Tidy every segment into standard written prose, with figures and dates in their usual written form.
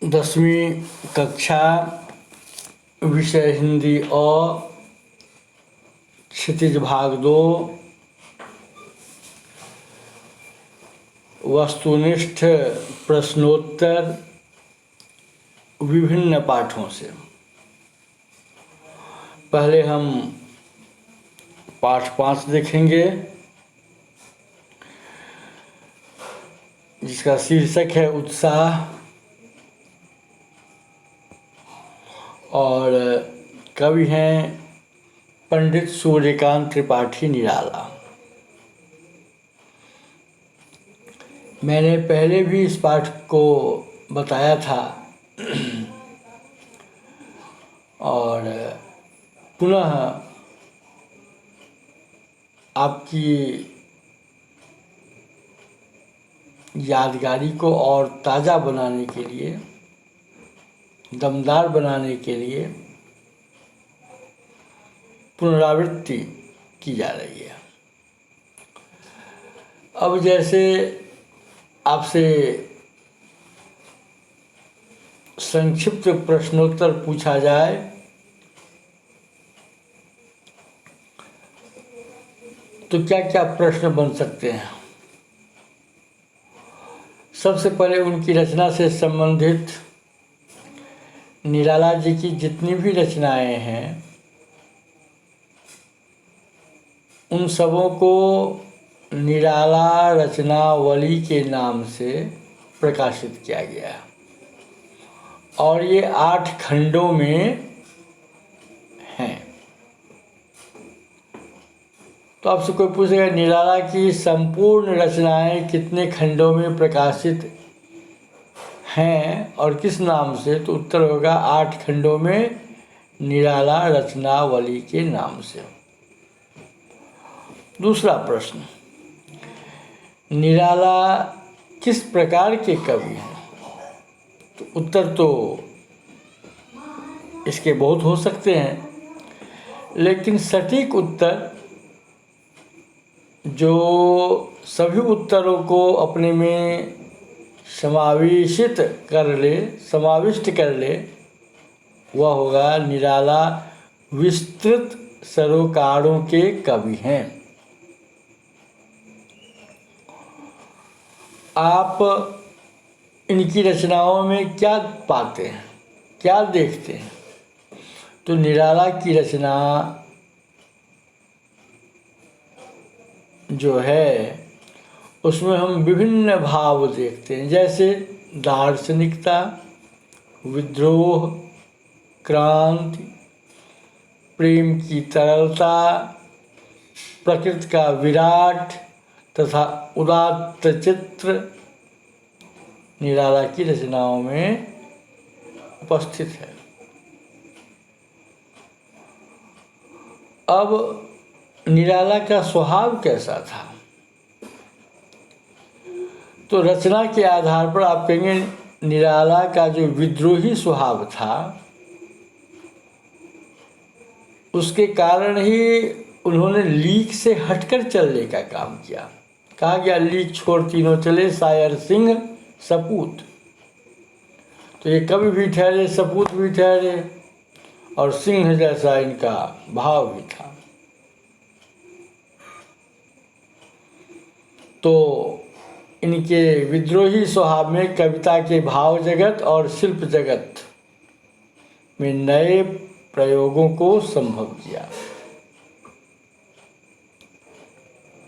10वीं कक्षा विषय हिंदी और क्षितिज भाग 2 वस्तुनिष्ठ प्रश्नोत्तर विभिन्न पाठों से। पहले हम पाठ 5 देखेंगे, जिसका शीर्षक है उत्साह, और कवि हैं पंडित सूर्यकांत त्रिपाठी निराला। मैंने पहले भी इस पाठ को बताया था और पुनः आपकी यादगारी को और ताज़ा बनाने के लिए, दमदार बनाने के लिए पुनरावृत्ति की जा रही है। अब जैसे आपसे संक्षिप्त प्रश्नोत्तर पूछा जाए तो क्या क्या प्रश्न बन सकते हैं। सबसे पहले उनकी रचना से संबंधित निराला जी की जितनी भी रचनाएं हैं उन सबों को निराला रचनावली के नाम से प्रकाशित किया गया है और ये 8 खंडों में हैं। तो आपसे कोई पूछेगा निराला की संपूर्ण रचनाएं कितने खंडों में प्रकाशित हैं और किस नाम से, तो उत्तर होगा 8 खंडों में निराला रचनावली के नाम से। दूसरा प्रश्न, निराला किस प्रकार के कवि हैं, तो उत्तर तो इसके बहुत हो सकते हैं, लेकिन सटीक उत्तर जो सभी उत्तरों को अपने में समाविष्ट कर ले वह होगा निराला विस्तृत सरोकारों के कवि हैं। आप इनकी रचनाओं में क्या पाते हैं, क्या देखते हैं, तो निराला की रचना जो है उसमें हम विभिन्न भाव देखते हैं, जैसे दार्शनिकता, विद्रोह, क्रांति, प्रेम की तरलता, प्रकृति का विराट तथा उदात्त चित्र निराला की रचनाओं में उपस्थित है। अब निराला का स्वभाव कैसा था, तो रचना के आधार पर आप कहेंगे निराला का जो विद्रोही स्वभाव था उसके कारण ही उन्होंने लीक से हटकर चलने का काम किया। कहा गया लीक छोड़ तीनों चले, शायर सिंह सपूत। तो ये कवि भी ठहरे, सपूत भी ठहरे और सिंह जैसा इनका भाव भी था। तो इनके विद्रोही स्वभाव में कविता के भाव जगत और शिल्प जगत में नए प्रयोगों को संभव किया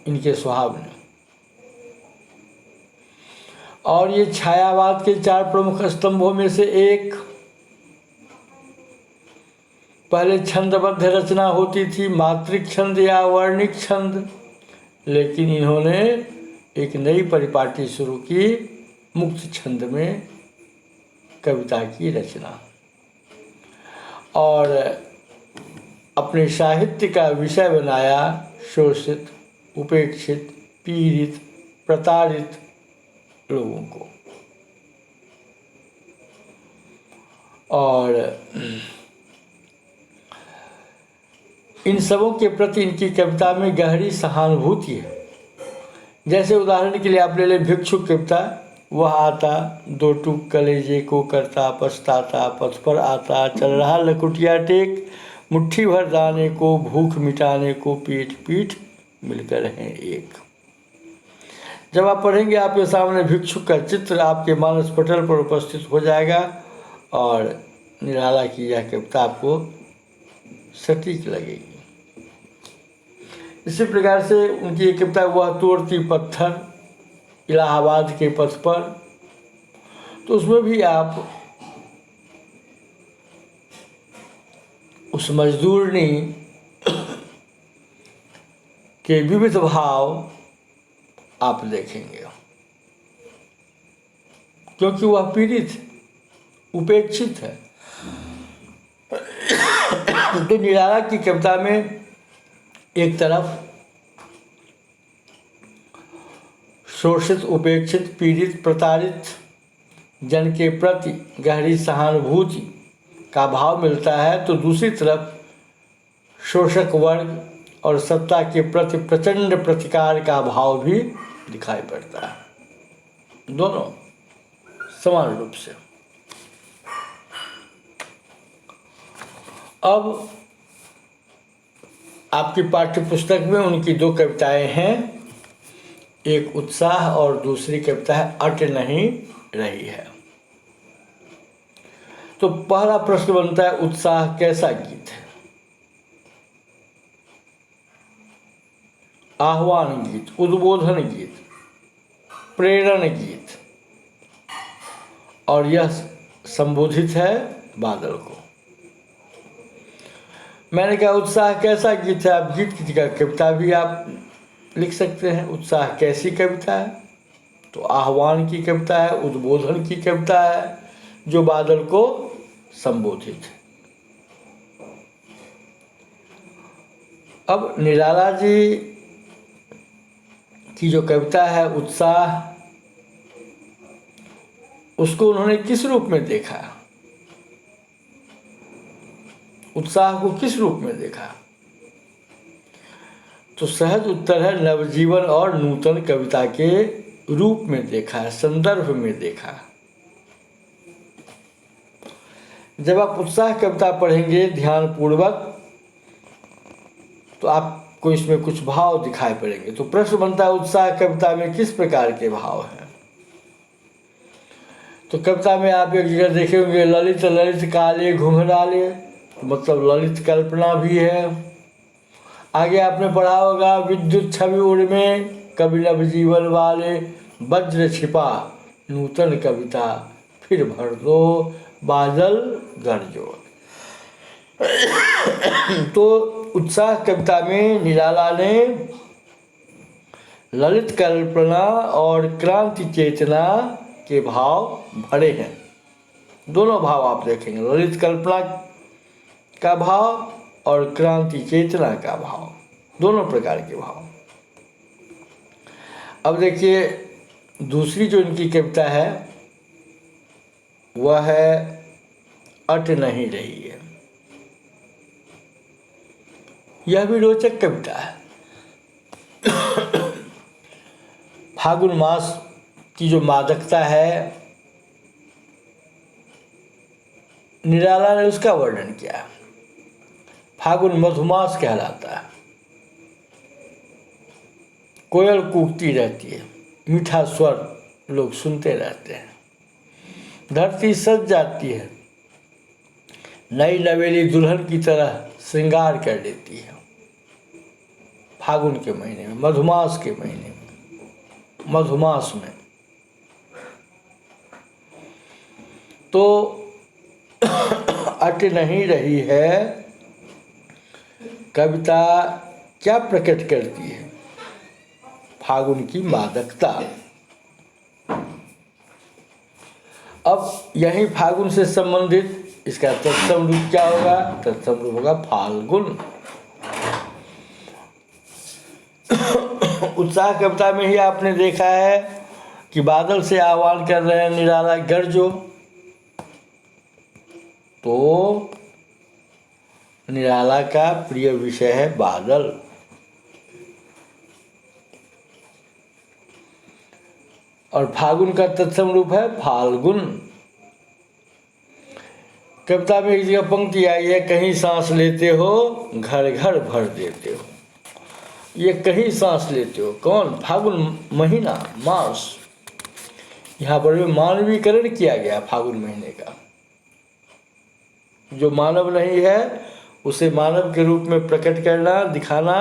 इनके स्वभाव ने। और ये छायावाद के 4 प्रमुख स्तंभों में से एक। पहले छंदबद्ध रचना होती थी, मात्रिक छंद या वर्णिक छंद, लेकिन इन्होंने एक नई परिपाटी शुरू की, मुक्त छंद में कविता की रचना, और अपने साहित्य का विषय बनाया शोषित, उपेक्षित, पीड़ित, प्रताड़ित लोगों को। और इन सबों के प्रति इनकी कविता में गहरी सहानुभूति है। जैसे उदाहरण के लिए आप ले लें भिक्षुक कविता, वह आता, दो टूक कलेजे को करता पछताता, पथ पर आता, चल रहा लकुटिया टेक, मुट्ठी भर दाने को, भूख मिटाने को, पीठ पीठ मिलकर हैं एक। जब आप पढ़ेंगे आपके सामने भिक्षुक का चित्र आपके मानस पटल पर उपस्थित हो जाएगा और निराला की यह कविता आपको सटीक लगेगी। इसी प्रकार से उनकी एक कविता वह तोड़ती पत्थर इलाहाबाद के पथ पर, तो उसमें भी आप उस मजदूरनी के विविध भाव आप देखेंगे, क्योंकि वह पीड़ित उपेक्षित है। तो निराला की कविता में एक तरफ शोषित, उपेक्षित, पीड़ित, प्रताड़ित जन के प्रति गहरी सहानुभूति का भाव मिलता है, तो दूसरी तरफ शोषक वर्ग और सत्ता के प्रति प्रचंड प्रतिकार का भाव भी दिखाई पड़ता है, दोनों समान रूप से। अब आपकी पाठ्य पुस्तक में उनकी दो कविताएं हैं, एक उत्साह और दूसरी कविता है अट नहीं रही है। तो पहला प्रश्न बनता है, उत्साह कैसा गीत है? आह्वान गीत, उद्बोधन गीत, प्रेरण गीत, और यह संबोधित है बादल को। मैंने कहा उत्साह कैसा गीत है, आप गीत की जगह कविता भी आप लिख सकते हैं। उत्साह कैसी कविता है? तो आह्वान की कविता है, उद्बोधन की कविता है, जो बादल को संबोधित है। अब निराला जी की जो कविता है उत्साह, उसको उन्होंने किस रूप में देखा? उत्साह को किस रूप में देखा? तो सहज उत्तर है नवजीवन और नूतन कविता के रूप में देखा है, संदर्भ में देखा। जब आप उत्साह कविता पढ़ेंगे ध्यानपूर्वक तो आपको इसमें कुछ भाव दिखाई पड़ेंगे। तो प्रश्न बनता है उत्साह कविता में किस प्रकार के भाव हैं? तो कविता में आप एक जगह देखेंगे ललित ललित काले घुंघराले, तो मतलब ललित कल्पना भी है। आगे आपने पढ़ा होगा विद्युत छवि उर्मे कवि नवजीवन वाले, वज्र छिपा नूतन कविता फिर भर दो बादल गरजो। तो उत्साह कविता में निराला ने ललित कल्पना और क्रांति चेतना के भाव भरे हैं। दोनों भाव आप देखेंगे, ललित कल्पना का भाव और क्रांति चेतना का भाव, दोनों प्रकार के भाव। अब देखिए दूसरी जो इनकी कविता है वह है अट नहीं रही है। यह भी रोचक कविता है। फागुन मास की जो मादकता है निराला ने उसका वर्णन किया। फागुन मधुमास कहलाता है, कोयल कूकती रहती है, मीठा स्वर लोग सुनते रहते हैं, धरती सज जाती है, नई नवेली दुल्हन की तरह श्रृंगार कर देती है। फागुन के महीने में, मधुमास के महीने में, मधुमास में तो अट नहीं रही है कविता क्या प्रकट करती है? फागुन की मादकता। अब यही फागुन से संबंधित इसका तत्सम रूप क्या होगा? तत्सम रूप होगा फाल्गुन। उत्साह कविता में ही आपने देखा है कि बादल से आह्वान कर रहे हैं निराला गरजो, तो निराला का प्रिय विषय है बादल। और फागुन का तत्सम रूप है फाल्गुन। कविता में एक जगह पंक्ति आई है, कहीं सांस लेते हो घर घर भर देते हो। ये कहीं सांस लेते हो कौन? फागुन महीना, मास। यहाँ पर भी मानवीकरण किया गया फागुन महीने का। जो मानव नहीं है उसे मानव के रूप में प्रकट करना, दिखाना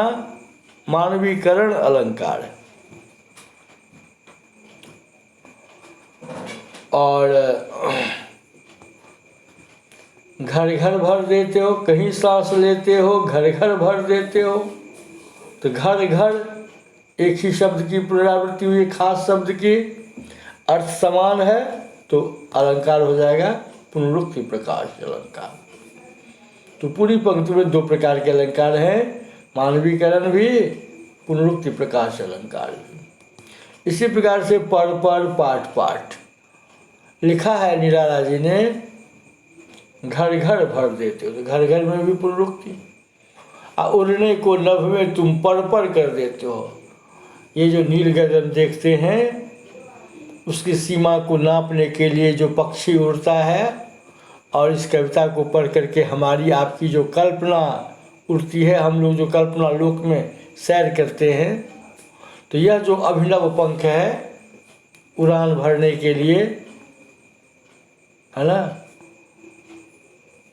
मानवीकरण अलंकार है। और घर घर भर देते हो, कहीं सांस लेते हो घर घर भर देते हो। तो घर घर एक ही शब्द की पुनरावृत्ति हुई, खास शब्द की, अर्थ समान है, तो अलंकार हो जाएगा पुनरुक्ति प्रकाश अलंकार। तो पूरी पंक्ति में 2 प्रकार के अलंकार हैं, मानवीकरण भी, पुनरुक्ति प्रकाश अलंकार भी। इसी प्रकार से पर पाठ पाठ लिखा है निराला जी ने, घर घर भर देते हो, तो घर घर में भी पुनरुक्ति। उड़ने को नभ में तुम पर कर देते हो। ये जो नील गगन देखते हैं उसकी सीमा को नापने के लिए जो पक्षी उड़ता है, और इस कविता को पढ़ करके हमारी आपकी जो कल्पना उड़ती है, हम लोग जो कल्पना लोक में सैर करते हैं, तो यह जो अभिनव पंख है उड़ान भरने के लिए, है ना।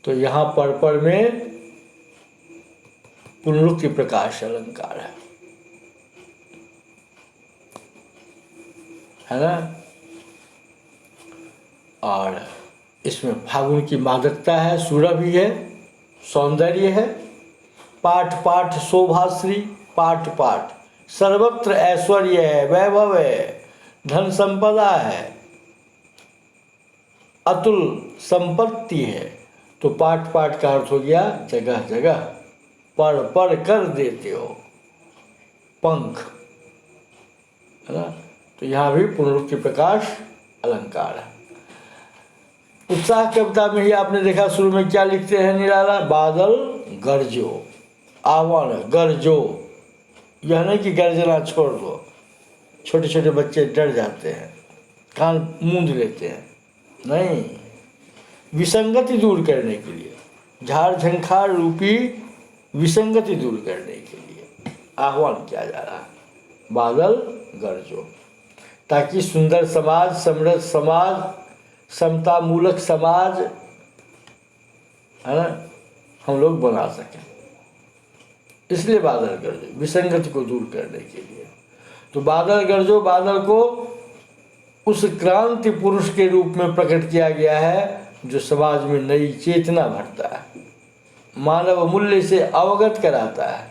तो यहाँ पर में पुनरुक्ति प्रकाश अलंकार है ना। और इसमें फागुन की मादकता है, सुरभि है, सौंदर्य है। पाठ पाठ शोभाश्री, पाठ पाठ सर्वत्र ऐश्वर्य है, वैभव है, धन संपदा है, अतुल संपत्ति है। तो पाठ पाठ का अर्थ हो गया जगह जगह पर कर देते हो, पंख, है ना। तो यहाँ भी पुनरुक्ति प्रकाश अलंकार है। उत्साह कविता में ही आपने देखा शुरू में क्या लिखते हैं निराला, बादल गरजो, आह्वान गरजो। यह नहीं कि गर्जना छोड़ दो, छोटे छोटे बच्चे डर जाते हैं, कान मूंद लेते हैं, नहीं, विसंगति दूर करने के लिए, झाड़ झंखार रूपी विसंगति दूर करने के लिए आह्वान किया जा रहा है, बादल गरजो, ताकि सुंदर समाज, समृद्ध समाज, समता मूलक समाज, है ना, हम लोग बना सकें। इसलिए बादल गरजो, विसंगति को दूर करने के लिए। तो बादल गरजो, बादल को उस क्रांति पुरुष के रूप में प्रकट किया गया है जो समाज में नई चेतना भरता है, मानव मूल्य से अवगत कराता है,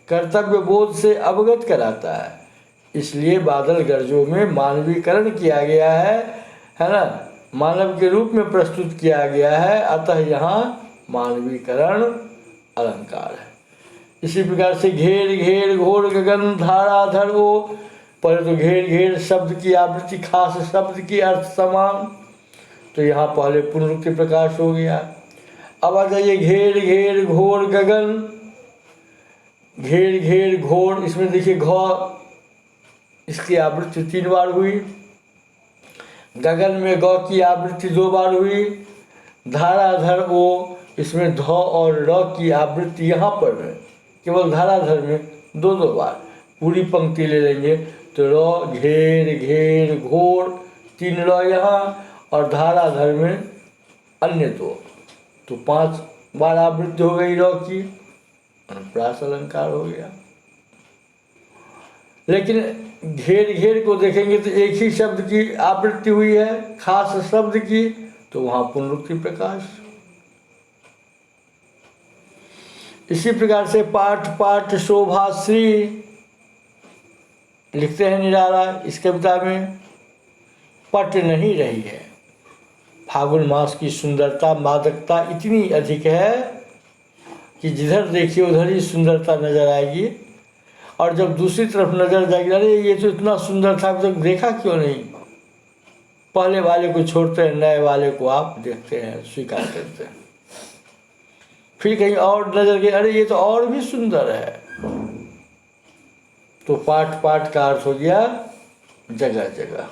कर्तव्य बोध से अवगत कराता है। इसलिए बादल गरजो में मानवीकरण किया गया है ना, मानव के रूप में प्रस्तुत किया गया है, अतः यहाँ मानवीकरण अलंकार है। इसी प्रकार से घेर घेर घोर गगन धाराधर ओ, पहले तो घेर घेर शब्द की आवृत्ति, खास शब्द की अर्थ समान, तो यहाँ पहले पुनरुक्ति प्रकाश हो गया। अब आ जाइए घेर घेर घोर गगन, घेर घेर घोर, इसमें देखिए घ, इसकी आवृत्ति 3 बार हुई, गगन में गौ की आवृत्ति 2 बार हुई, धाराधर ओ, इसमें ध और र की आवृत्ति यहाँ पर है, केवल धाराधर में 2 बार। पूरी पंक्ति ले लेंगे तो र घेर घेर घोर 3 र यहाँ, और धाराधर में अन्य 2, तो 5 बार आवृत्ति हो गई र की, प्रास अलंकार हो गया। लेकिन घेर घेर को देखेंगे तो एक ही शब्द की आवृत्ति हुई है, खास शब्द की, तो वहाँ पुनरुक्ति प्रकाश। इसी प्रकार से पाठ पाठ शोभाश्री लिखते हैं निराला इस कविता में, पट नहीं रही है। फागुन मास की सुंदरता, मादकता इतनी अधिक है कि जिधर देखिए उधर ही सुंदरता नजर आएगी, और जब दूसरी तरफ नजर जाएगी, अरे ये तो इतना सुंदर था, अब तक देखा क्यों नहीं, पहले वाले को छोड़ते हैं, नए वाले को आप देखते हैं, स्वीकार करते हैं। फिर कहीं और नजर गई, अरे ये तो और भी सुंदर है। तो पाठ पाठ का अर्थ हो गया जगह जगह,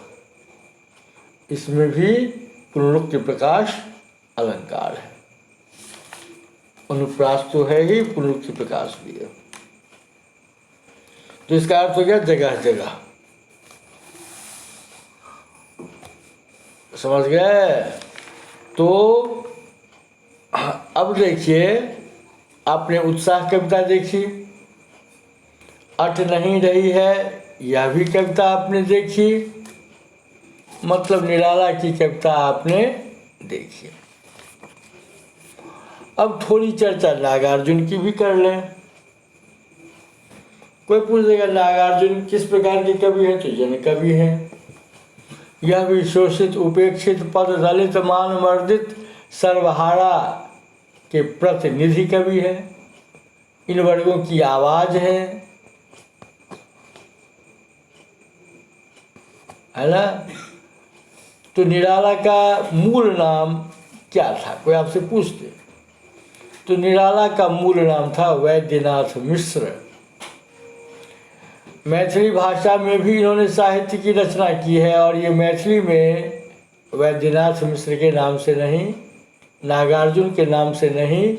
इसमें भी पुनरुक्ति प्रकाश अलंकार है। अनुप्रास तो है ही, पुनरुक्ति प्रकाश भी है। तो इसका अर्थ हो गया जगह जगह। समझ गए? तो अब देखिए, आपने उत्साह कविता देखी, अट नहीं रही है, यह भी कविता आपने देखी, मतलब निराला की कविता आपने देखी। अब थोड़ी चर्चा नागार्जुन की भी कर लें। कोई पूछ देगा नागार्जुन किस प्रकार के कवि हैं, तो जन कवि हैं। यह भी शोषित, उपेक्षित, पद दलित, मान मर्दित, सर्वहारा के प्रतिनिधि कवि हैं। इन वर्गों की आवाज है ना। तो निराला का मूल नाम क्या था, कोई आपसे पूछते, तो निराला का मूल नाम था वैद्यनाथ मिश्र। मैथिली भाषा में भी इन्होंने साहित्य की रचना की है, और ये मैथिली में वैद्यनाथ मिश्र के नाम से नहीं, नागार्जुन के नाम से नहीं,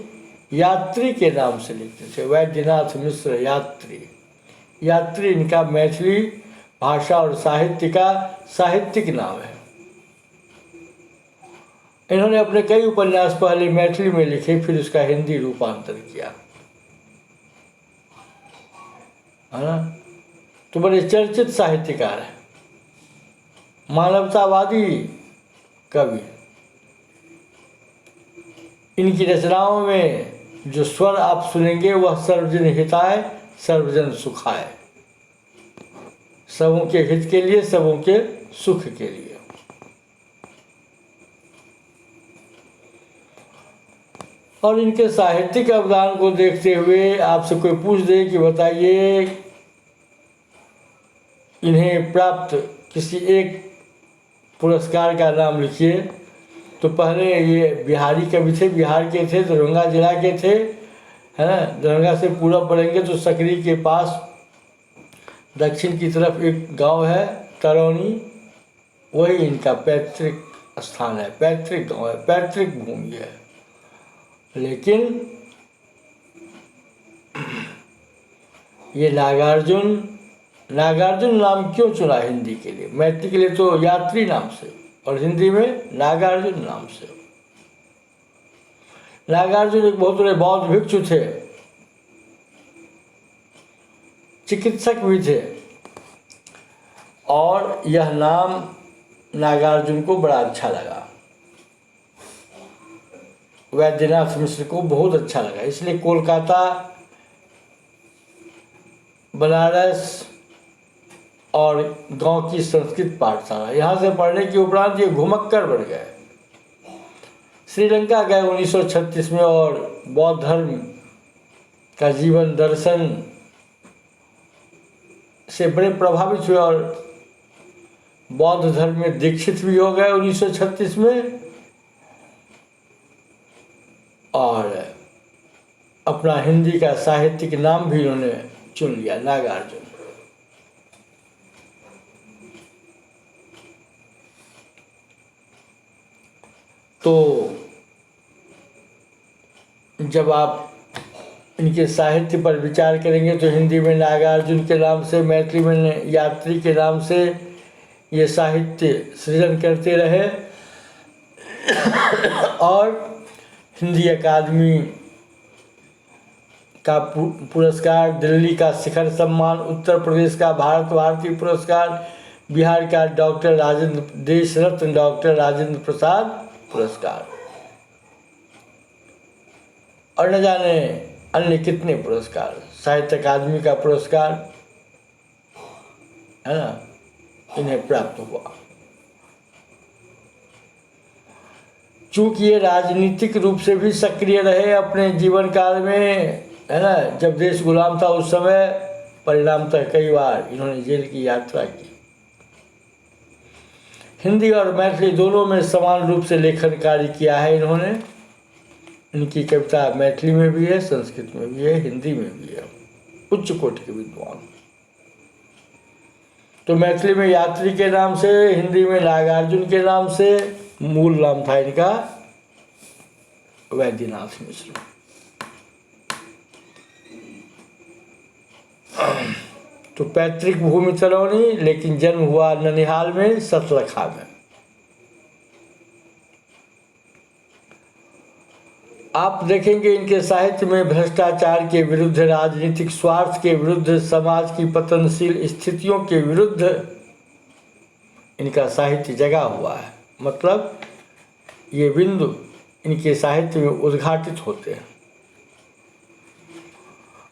यात्री के नाम से लिखते थे। वैद्यनाथ मिश्र यात्री, यात्री इनका मैथिली भाषा और साहित्य का साहित्यिक नाम है। इन्होंने अपने कई उपन्यास पहले मैथिली में लिखे, फिर उसका हिंदी रूपांतर किया, है ना। तो बड़े चर्चित साहित्यकार हैं, मानवतावादी कवि। इनकी रचनाओं में जो स्वर आप सुनेंगे वह सर्वजन हिताय सर्वजन सुखाय, सबों के हित के लिए, सबों के सुख के लिए। और इनके साहित्यिक अवदान को देखते हुए आपसे कोई पूछ दे कि बताइए इन्हें प्राप्त किसी एक पुरस्कार का नाम लिखिए, तो पहले ये बिहारी कवि थे, बिहार के थे, दरभंगा जिला के थे, है ना। दरभंगा से पूरब बढ़ेंगे तो सकरी के पास दक्षिण की तरफ एक गांव है तरौनी, वही इनका पैतृक स्थान है, पैतृक गांव है, पैतृक भूमि है। लेकिन ये नागार्जुन नाम क्यों चुना हिंदी के लिए? मैथिली के लिए तो यात्री नाम से, और हिंदी में नागार्जुन नाम से। नागार्जुन एक बहुत बड़े बौद्ध भिक्षु थे, चिकित्सक भी थे, और यह नाम नागार्जुन को बड़ा अच्छा लगा, वैद्यनाथ मिश्र को बहुत अच्छा लगा। इसलिए कोलकाता, बनारस और गांव की संस्कृत पाठशाला, यहाँ से पढ़ने के उपरांत ये घुमक्कर बढ़ गए, श्रीलंका गए 1936 में, और बौद्ध धर्म का जीवन दर्शन से बड़े प्रभावित हुए, और बौद्ध धर्म में दीक्षित भी हो गए 1936 में, और अपना हिंदी का साहित्यिक नाम भी उन्होंने चुन लिया, नागार्जुन। तो जब आप इनके साहित्य पर विचार करेंगे तो हिंदी में नागार्जुन के नाम से, मैथिली में यात्री के नाम से ये साहित्य सृजन करते रहे, और हिंदी अकादमी का पुरस्कार, दिल्ली का शिखर सम्मान, उत्तर प्रदेश का भारती पुरस्कार, बिहार का देश रत्न डॉक्टर राजेंद्र प्रसाद पुरस्कार, और न जाने अन्य कितने पुरस्कार, साहित्य अकादमी का पुरस्कार, है ना, इन्हें प्राप्त हुआ। चूँकि ये राजनीतिक रूप से भी सक्रिय रहे अपने जीवन काल में, है ना, जब देश गुलाम था उस समय, परिणामतः कई बार इन्होंने जेल की यात्रा की। हिंदी और मैथिली दोनों में समान रूप से लेखन कार्य किया है इन्होंने। इनकी कविता मैथिली में भी है, संस्कृत में भी है, हिंदी में भी है। उच्च कोटि के विद्वान। तो मैथिली में यात्री के नाम से, हिंदी में नागार्जुन के नाम से, मूल नाम था इनका वैद्यनाथ मिश्र। तो पैतृक भूमि तलौनी, लेकिन जन्म हुआ ननिहाल में, सतलखा में। आप देखेंगे इनके साहित्य में भ्रष्टाचार के विरुद्ध, राजनीतिक स्वार्थ के विरुद्ध, समाज की पतनशील स्थितियों के विरुद्ध इनका साहित्य जगा हुआ है। मतलब ये बिंदु इनके साहित्य में उद्घाटित होते हैं।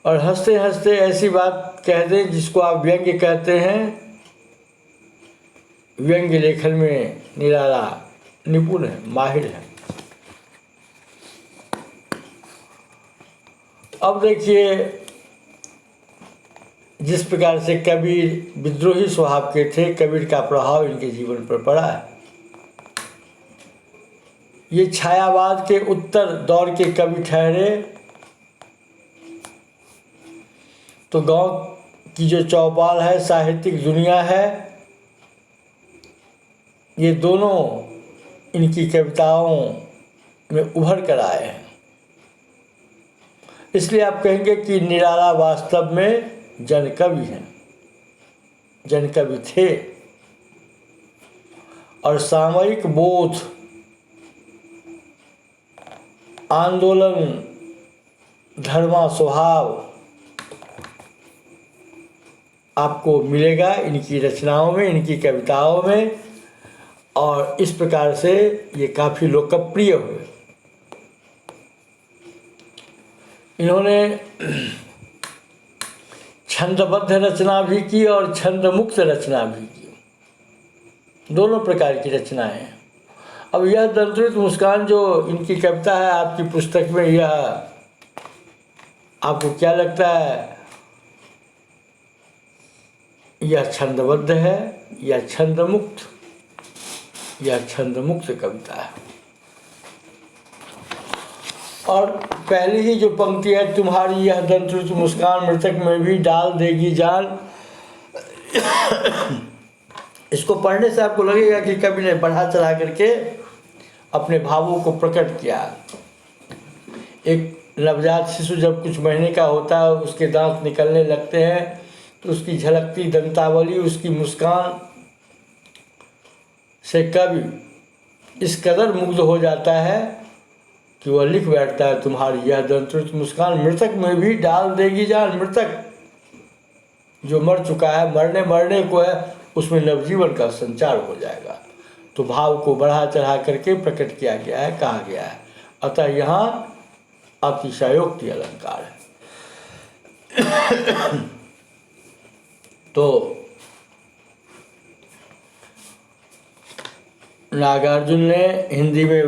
और हंसते हंसते ऐसी बात कह दें जिसको आप व्यंग्य कहते हैं, व्यंग्य लेखन में निराला निपुण है, माहिर है। अब देखिए जिस प्रकार से कबीर विद्रोही स्वभाव के थे, कबीर का प्रभाव इनके जीवन पर पड़ा है। ये छायावाद के उत्तर दौर के कवि ठहरे, तो गांव की जो चौपाल है, साहित्यिक दुनिया है, ये दोनों इनकी कविताओं में उभर कर आए हैं। इसलिए आप कहेंगे कि निराला वास्तव में जनकवि हैं, जनकवि थे। और सामयिक बोध, आंदोलन, धर्मा स्वभाव आपको मिलेगा इनकी रचनाओं में, इनकी कविताओं में। और इस प्रकार से ये काफ़ी लोकप्रिय हुए। इन्होंने छंदबद्ध रचना भी की और छंदमुक्त रचना भी की, दोनों प्रकार की रचनाएं हैं। अब यह दंतुरित मुस्कान जो इनकी कविता है आपकी पुस्तक में, यह आपको क्या लगता है, यह छंदबद्ध है या छंदमुक्त? यह छंदमुक्त कविता है। और पहली ही जो पंक्ति है, तुम्हारी यह दंतुरित मुस्कान मृतक में भी डाल देगी जान, इसको पढ़ने से आपको लगेगा कि कवि ने बढ़ा चढ़ा करके अपने भावों को प्रकट किया। एक नवजात शिशु जब कुछ महीने का होता है, उसके दांत निकलने लगते हैं, तो उसकी झलकती दंतावली, उसकी मुस्कान से कवि इस कदर मुग्ध हो जाता है कि वह लिख बैठता है, तुम्हारी यह दंतुरित मुस्कान मृतक में भी डाल देगी जान। मृतक जो मर चुका है, मरने को है, उसमें नवजीवन का संचार हो जाएगा। तो भाव को बढ़ा चढ़ा करके प्रकट किया गया है, कहा गया है। अतः यहाँ अतिशयोक्ति अलंकार है। तो नागार्जुन ने हिंदी में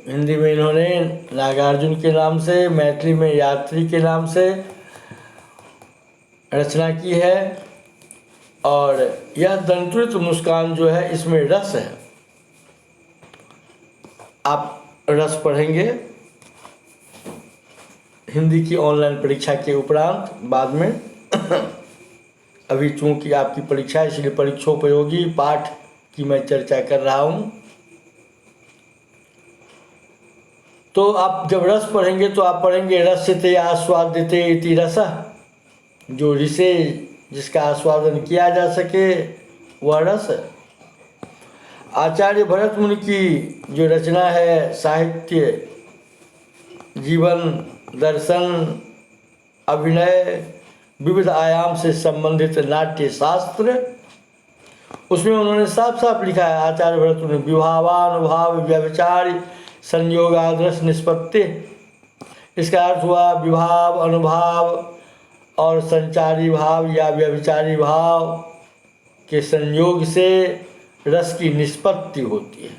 हिंदी में इन्होंने नागार्जुन के नाम से, मैथिली में यात्री के नाम से रचना की है। और यह दंतुरित मुस्कान जो है, इसमें रस है। आप रस पढ़ेंगे हिंदी की ऑनलाइन परीक्षा के उपरांत, बाद में। अभी चूंकि आपकी परीक्षा है, इसलिए परीक्षोपयोगी पाठ की मैं चर्चा कर रहा हूँ। तो आप जब रस पढ़ेंगे तो आप पढ़ेंगे रसते आस्वाद्यते इति रसः, जो रिसे जिसका आस्वादन किया जा सके वह रस है। आचार्य भरत मुनि की जो रचना है, साहित्य, जीवन, दर्शन, अभिनय, विविध आयाम से संबंधित नाट्य शास्त्र, उसमें उन्होंने साफ साफ लिखा है, आचार्य भरत मुनि, विभावानुभाव व्यभिचारी संयोगादृश निष्पत्ति। इसका अर्थ हुआ विभाव, अनुभाव और संचारी भाव या व्यभिचारी भाव के संयोग से रस की निष्पत्ति होती है।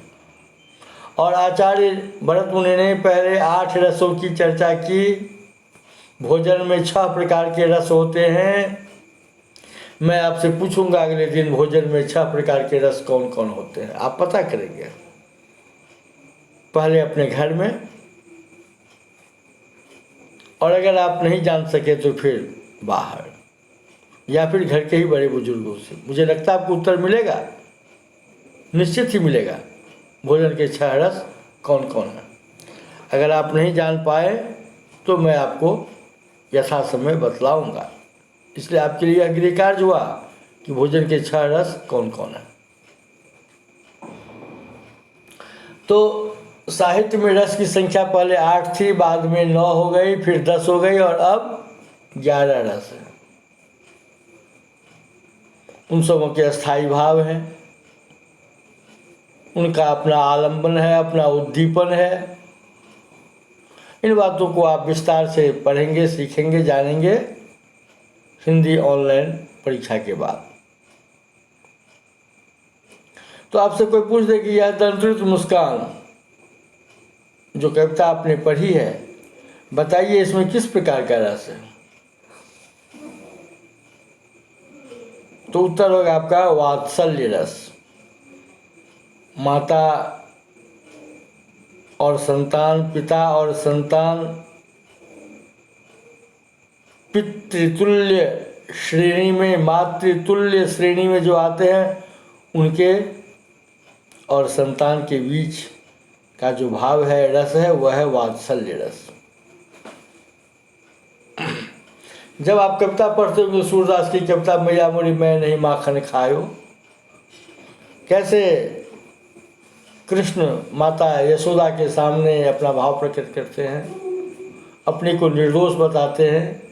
और आचार्य भरत मुनि ने पहले 8 रसों की चर्चा की। भोजन में 6 प्रकार के रस होते हैं। मैं आपसे पूछूंगा अगले दिन, भोजन में 6 प्रकार के रस कौन कौन होते हैं, आप पता करेंगे पहले अपने घर में। और अगर आप नहीं जान सके तो फिर बाहर, या फिर घर के ही बड़े बुजुर्गों से? मुझे लगता है आपको उत्तर मिलेगा, निश्चित ही मिलेगा। भोजन के 6 रस कौन कौन है? अगर आप नहीं जान पाए तो मैं आपको यथासमय बतलाऊंगा। इसलिए आपके लिए गृह कार्य हुआ कि भोजन के 6 रस कौन कौन है। तो साहित्य में रस की संख्या पहले 8 थी, बाद में 9 हो गई, फिर 10 हो गई और अब 11 रस है। उन सबों के अस्थायी भाव हैं, उनका अपना आलंबन है, अपना उद्दीपन है। इन बातों को आप विस्तार से पढ़ेंगे, सीखेंगे, जानेंगे हिंदी ऑनलाइन परीक्षा के बाद। तो आपसे कोई पूछ दे कि यह दंतृत मुस्कान जो कविता आपने पढ़ी है, बताइए इसमें किस प्रकार का रस है? तो उत्तर होगा आपका वात्सल्य रस। माता और संतान, पिता और संतान, पितृतुल्य श्रेणी में, मातृतुल्य श्रेणी में जो आते हैं, उनके और संतान के बीच का जो भाव है, रस है, वह है वात्सल्य रस। जब आप कविता पढ़ते हो, सूरदास की कविता मैया मोरी मैं नहीं माखन खायो, कैसे कृष्ण माता यशोदा के सामने अपना भाव प्रकट करते हैं, अपने को निर्दोष बताते हैं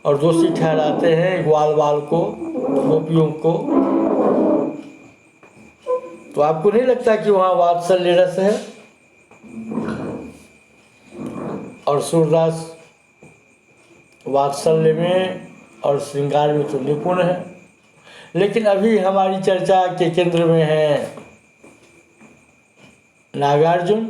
और दोषी ठहराते हैं ग्वाल बाल को, गोपियों को, तो आपको नहीं लगता कि वहाँ वात्सल्य रस है? और सूरदास वात्सल्य में और श्रृंगार में तो निपुण है। लेकिन अभी हमारी चर्चा के केंद्र में है नागार्जुन।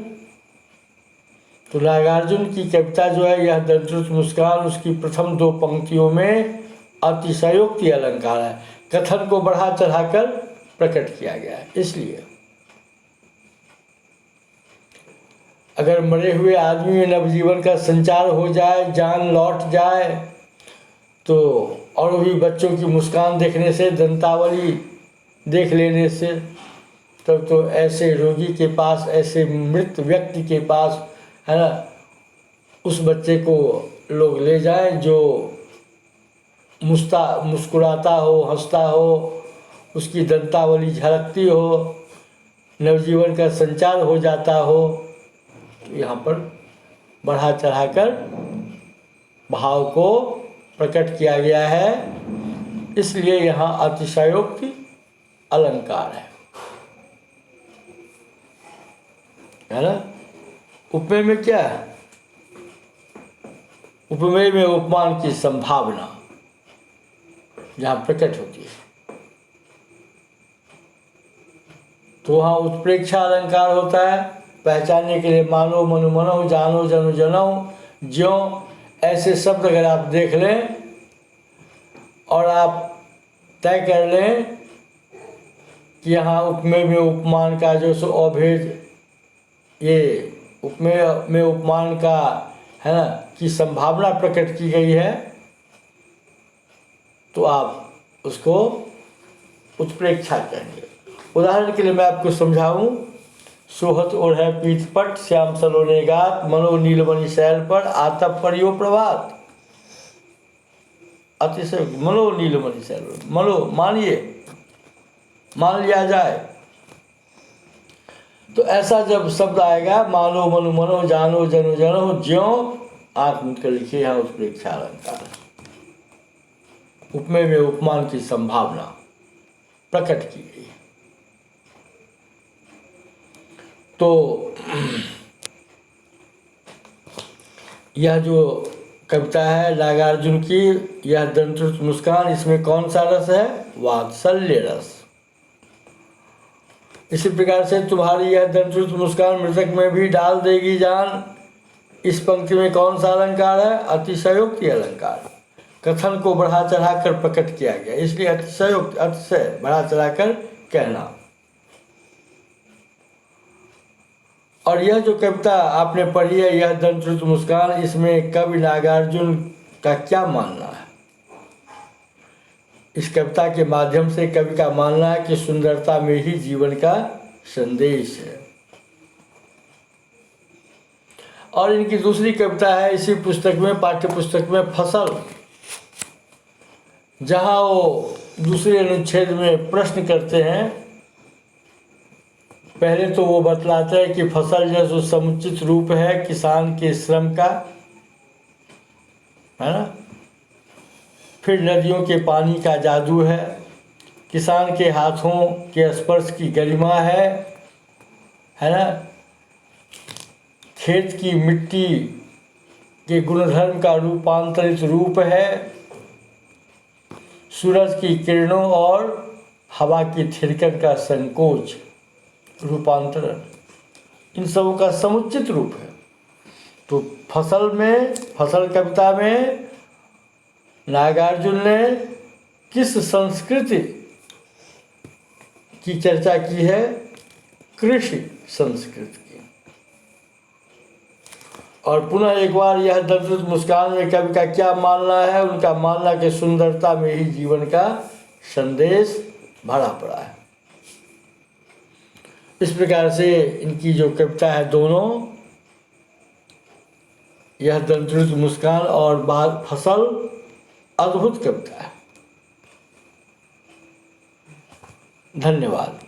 तो नागार्जुन की कविता जो है, यह दंतृत मुस्कान, उसकी प्रथम 2 पंक्तियों में अतिशयोक्ति अलंकार है, कथन को बढ़ा चढ़ाकर प्रकट किया गया है। इसलिए अगर मरे हुए आदमी में नवजीवन का संचार हो जाए, जान लौट जाए, तो और भी बच्चों की मुस्कान देखने से, दंतावली देख लेने से, तब तो ऐसे रोगी के पास, ऐसे मृत व्यक्ति के पास, है ना, उस बच्चे को लोग ले जाएं जो मुस्कुराता हो, हंसता हो, उसकी दंतावली झलकती हो, नवजीवन का संचार हो जाता हो। तो यहाँ पर बढ़ा चढ़ाकर भाव को प्रकट किया गया है, इसलिए यहाँ अतिशयोक्ति अलंकार है ना। उपमेय में क्या है? उपमेय में उपमान की संभावना जहाँ प्रकट होती है, तो वहाँ उत्प्रेक्षा अलंकार होता है, पहचानने के लिए मानो मनु मनो, जानो जनु जनऊ, ज्यों, ऐसे शब्द अगर आप देख लें और आप तय कर लें कि यहाँ उपमेय में उपमान का जो सो अभेद, ये उपमेय में उपमान का, है ना, की संभावना प्रकट की गई है, तो आप उसको उत्प्रेक्षा कहेंगे। उदाहरण के लिए मैं आपको समझाऊं, सोहत ओढ़े पीठपट, श्याम सलोने गात, मनो नीलमणि शैल पर, आतप परियो प्रभात। अतिशय मनो नीलमणि शैल पर, मनो मानिए, मान लिया जाए। तो ऐसा जब शब्द आएगा, मानो मनु मनो, जानो जनु जनो, ज्यों, आंख मिलकर लिखिए, यहाँ उत्प्रेक्षा अलंकार। उपमेय में उपमान की संभावना प्रकट की गई। तो यह जो कविता है नागार्जुन की, यह दंतृत मुस्कान, इसमें कौन सा रस है? वात्सल्य रस। इसी प्रकार से तुम्हारी यह दंतृत मुस्कान मृतक में भी डाल देगी जान, इस पंक्ति में कौन सा अलंकार है? अतिशयोक्ति अलंकार। कथन को बढ़ा चढ़ाकर प्रकट किया गया, इसलिए अतिशयोक्ति, अतिशय बढ़ा चढ़ाकर कहना। और यह जो कविता आपने पढ़ी है, यह दंतृत मुस्कान, इसमें कवि नागार्जुन का क्या मानना है? इस कविता के माध्यम से कवि का मानना है कि सुंदरता में ही जीवन का संदेश है। और इनकी दूसरी कविता है इसी पुस्तक में, पाठ्य पुस्तक में, फसल, जहाँ वो दूसरे अनुच्छेद में प्रश्न करते हैं। पहले तो वो बतलाते हैं कि फसल जो समुचित रूप है किसान के श्रम का, है ना। फिर नदियों के पानी का जादू है, किसान के हाथों के स्पर्श की गरिमा है ना। खेत की मिट्टी के गुणधर्म का रूपांतरित रूप है, सूरज की किरणों और हवा की थिरकन का संकोच, रूपांतरण, इन सबों का समुचित रूप है। तो फसल कविता में नागार्जुन ने किस संस्कृति की चर्चा की है? कृषि संस्कृति की। और पुनः एक बार यह दंतुत मुस्कान में कवि का क्या मानना है? उनका मानना कि सुंदरता में ही जीवन का संदेश भरा पड़ा है। इस प्रकार से इनकी जो कविता है दोनों, यह दंतुत मुस्कान और बाद फसल, अद्भुत कविता है। धन्यवाद।